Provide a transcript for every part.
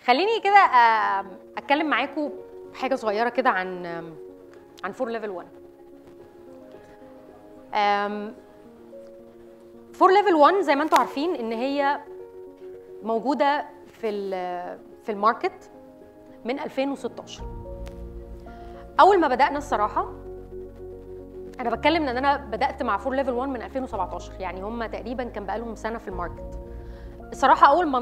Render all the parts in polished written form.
خليني كده اتكلم معاكم حاجه صغيره كده عن فور ليفل 1. فور ليفل 1 زي ما انتم عارفين ان هي موجوده في الماركت من 2016. اول ما بدانا الصراحه انا بتكلم ان انا بدات مع فور ليفل 1 من 2017، يعني هم تقريبا كان بقالهم سنه في الماركت. الصراحه اول ما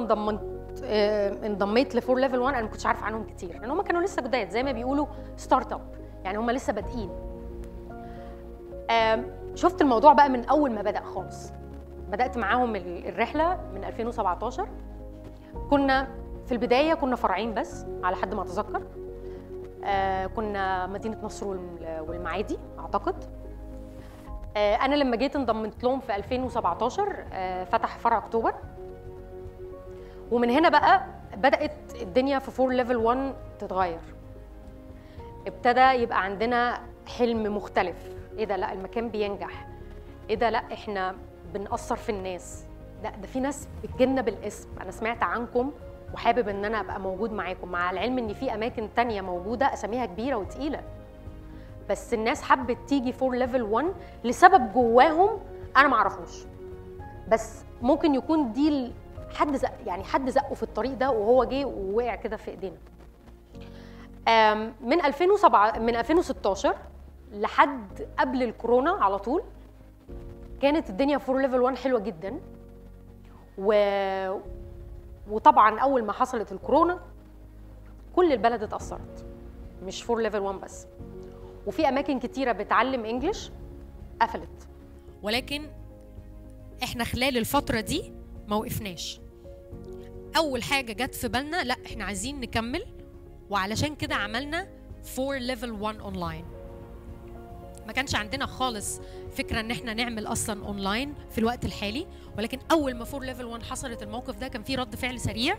انضميت لفور ليفل 1 انا ما كنتش عارفه عنهم كتير، لان هم كانوا لسه جداد زي ما بيقولوا ستارت اب، يعني هم لسه بادئين. شفت الموضوع بقى من اول ما بدا خالص. بدات معاهم الرحله من 2017. كنا في البدايه كنا فرعين بس على حد ما اتذكر. كنا مدينه نصر والمعادي اعتقد. انا لما جيت انضمت لهم في 2017 فتح فرع اكتوبر، ومن هنا بقى بدات الدنيا في فور ليفل 1 تتغير. ابتدى يبقى عندنا حلم مختلف. ايه ده؟ لا المكان بينجح. ايه ده؟ لا احنا بنأثر في الناس. لا ده في ناس بتجيلنا بالاسم، انا سمعت عنكم وحابب ان انا ابقى موجود معاكم، مع العلم ان في اماكن تانية موجوده اساميها كبيره وتقيله، بس الناس حبت تيجي فور ليفل 1 لسبب جواهم انا ما اعرفوش، بس ممكن يكون دي حد زقه في الطريق ده وهو جه ووقع كده في ايدينا. من 2016 لحد قبل الكورونا على طول كانت الدنيا فور ليفل 1 حلوه جدا. وطبعا اول ما حصلت الكورونا كل البلد اتأثرت، مش فور ليفل 1 بس، وفي اماكن كتيره بتعلم انجلش قفلت. ولكن احنا خلال الفتره دي ما وقفناش. اول حاجه جت في بالنا لا احنا عايزين نكمل، وعلشان كده عملنا فور ليفل 1 اونلاين. ما كانش عندنا خالص فكره ان احنا نعمل اصلا اونلاين في الوقت الحالي، ولكن اول ما فور ليفل 1 حصلت الموقف ده كان في رد فعل سريع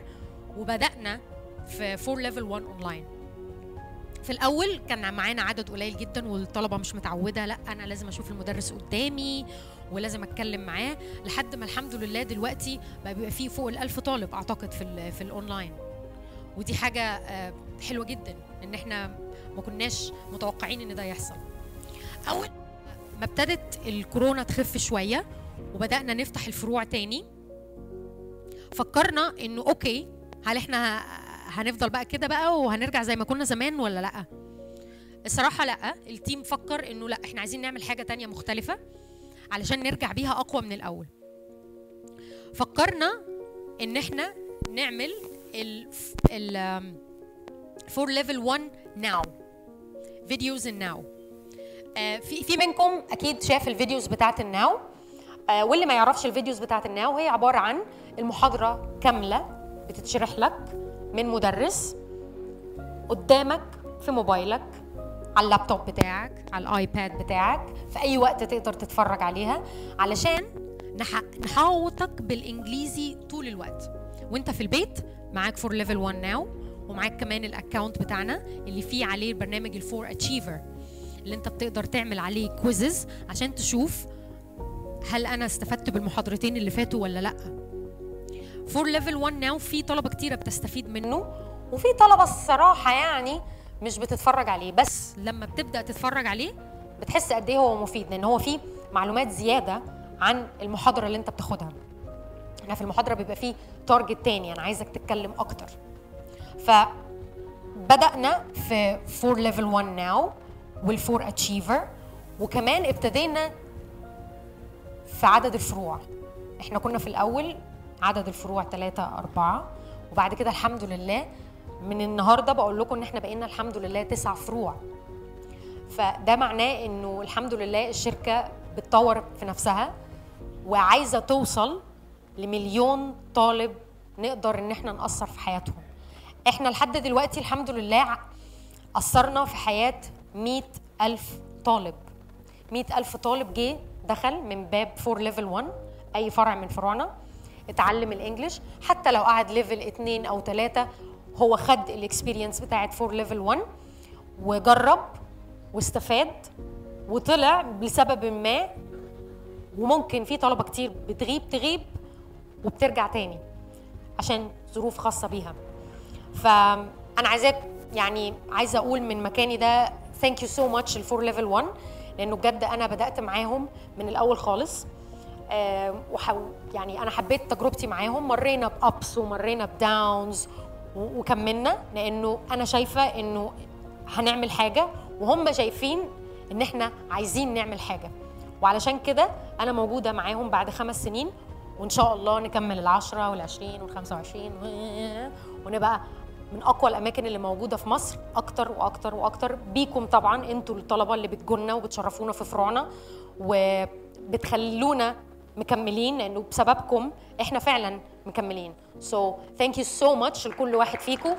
وبدانا في فور ليفل 1 اونلاين. في الاول كان معانا عدد قليل جدا والطلبه مش متعوده، لا انا لازم اشوف المدرس قدامي ولازم اتكلم معاه، لحد ما الحمد لله دلوقتي بقى بيبقى فيه فوق ال1000 طالب اعتقد في الاونلاين. ودي حاجه حلوه جدا ان احنا ما كناش متوقعين ان ده يحصل. اول ما ابتدت الكورونا تخف شويه وبدانا نفتح الفروع تاني، فكرنا انه اوكي هل احنا هنفضل بقى كده بقى وهنرجع زي ما كنا زمان ولا لا؟ الصراحه لا، التيم فكر انه لا احنا عايزين نعمل حاجه تانية مختلفه علشان نرجع بيها اقوى من الاول. فكرنا ان احنا نعمل ال فور ليفل 1 ناو فيديوز الناو. في منكم اكيد شاف الفيديوز بتاعت الناو، واللي ما يعرفش الفيديوز بتاعت الناو هي عباره عن المحاضره كامله بتتشرح لك من مدرس قدامك في موبايلك، على اللابتوب بتاعك، على الايباد بتاعك، في اي وقت تقدر تتفرج عليها، علشان نحاوطك بالانجليزي طول الوقت وانت في البيت. معاك فور ليفل 1 ناو، ومعاك كمان الاكونت بتاعنا اللي فيه عليه البرنامج الفور اتشيفر اللي انت بتقدر تعمل عليه كويزز عشان تشوف هل انا استفدت بالمحاضرتين اللي فاتوا ولا لا. فور ليفل 1 ناو في طلبه كتيره بتستفيد منه، وفي طلبه الصراحه يعني مش بتتفرج عليه، بس لما بتبدا تتفرج عليه بتحس قد ايه هو مفيد، لان هو فيه معلومات زياده عن المحاضره اللي انت بتاخدها. احنا في المحاضره بيبقى فيه تارجت تاني، انا عايزك تتكلم اكتر. فبدانا في فور ليفل 1 ناو والفور اتشيفر، وكمان ابتدينا في عدد الفروع. احنا كنا في الاول عدد الفروع 3-4، وبعد كده الحمد لله من النهارده بقول لكم ان احنا بقينا الحمد لله 9 فروع. فده معناه انه الحمد لله الشركه بتطور في نفسها وعايزه توصل ل1,000,000 طالب نقدر ان احنا نأثر في حياتهم. احنا لحد دلوقتي الحمد لله أثرنا في حياه 100,000 طالب. 100,000 طالب جه دخل من باب فور ليفل 1 اي فرع من فروعنا، اتعلم الانجليش، حتى لو قعد ليفل 2 أو 3 هو خد الاكسبيرينس بتاعت فور ليفل 1 وجرب واستفاد وطلع بسبب ما. وممكن في طلبه كتير تغيب وبترجع تاني عشان ظروف خاصه بيها. فانا عايزه اقول من مكاني ده ثانك يو سو ماتش الفور ليفل 1 لانه بجد انا بدات معاهم من الاول خالص. يعني انا حبيت تجربتي معاهم، مرينا بابس ومرينا بداونز وكملنا، لانه انا شايفه انه هنعمل حاجه وهم شايفين ان احنا عايزين نعمل حاجه، وعلشان كده انا موجوده معاهم بعد 5 سنين، وان شاء الله نكمل ال10 وال20 وال25 ونبقى من اقوى الاماكن اللي موجوده في مصر اكتر واكتر واكتر بيكم طبعا، انتوا الطلبه اللي بتجونا وبتشرفونا في فروعنا وبتخلونا مكملين، لانه بسببكم احنا فعلا مكملين. So thank you so much لكل واحد فيكم.